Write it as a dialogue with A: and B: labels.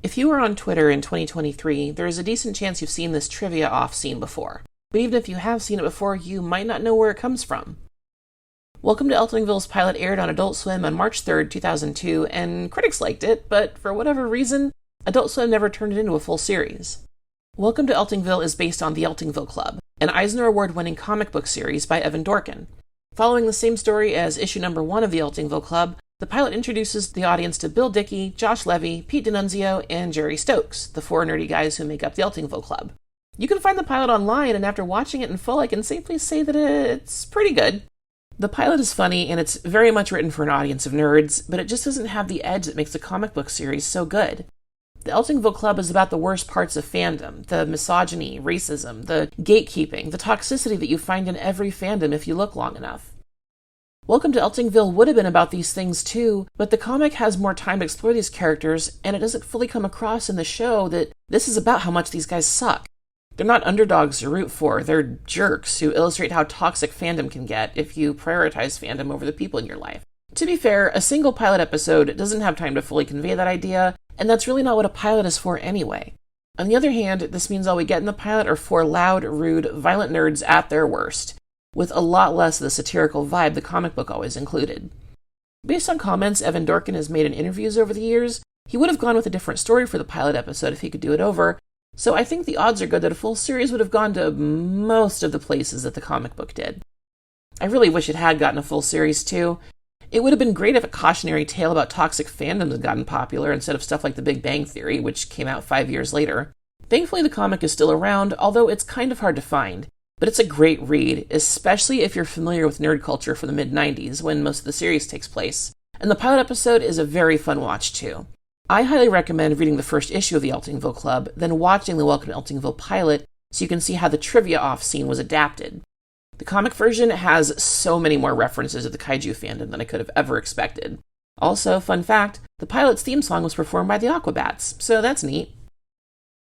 A: If you were on Twitter in 2023, there is a decent chance you've seen this trivia off scene before. But even if you have seen it before, you might not know where it comes from. Welcome to Eltingville's pilot aired on Adult Swim on March 3rd, 2002, and critics liked it, but for whatever reason, Adult Swim never turned it into a full series. Welcome to Eltingville is based on The Eltingville Club, an Eisner Award-winning comic book series by Evan Dorkin. Following the same story as issue number 1 of The Eltingville Club, the pilot introduces the audience to Bill Dickey, Josh Levy, Pete D'Annunzio, and Jerry Stokes, the 4 nerdy guys who make up The Eltingville Club. You can find the pilot online, and after watching it in full, I can safely say that it's pretty good. The pilot is funny, and it's very much written for an audience of nerds, but it just doesn't have the edge that makes the comic book series so good. The Eltingville Club is about the worst parts of fandom, the misogyny, racism, the gatekeeping, the toxicity that you find in every fandom if you look long enough. Welcome to Eltingville would have been about these things too, but the comic has more time to explore these characters, and it doesn't fully come across in the show that this is about how much these guys suck. They're not underdogs to root for, they're jerks who illustrate how toxic fandom can get if you prioritize fandom over the people in your life. To be fair, a single pilot episode doesn't have time to fully convey that idea, and that's really not what a pilot is for anyway. On the other hand, this means all we get in the pilot are 4 loud, rude, violent nerds at their worst, with a lot less of the satirical vibe the comic book always included. Based on comments Evan Dorkin has made in interviews over the years, he would have gone with a different story for the pilot episode if he could do it over, so I think the odds are good that a full series would have gone to most of the places that the comic book did. I really wish it had gotten a full series too. It would have been great if a cautionary tale about toxic fandoms had gotten popular instead of stuff like The Big Bang Theory, which came out 5 years later. Thankfully the comic is still around, although it's kind of hard to find. But it's a great read, especially if you're familiar with nerd culture from the mid-90s, when most of the series takes place. And the pilot episode is a very fun watch, too. I highly recommend reading the first issue of the Eltingville Club, then watching the Welcome to Eltingville pilot, so you can see how the trivia off scene was adapted. The comic version has so many more references to the kaiju fandom than I could have ever expected. Also, fun fact, the pilot's theme song was performed by the Aquabats, so that's neat.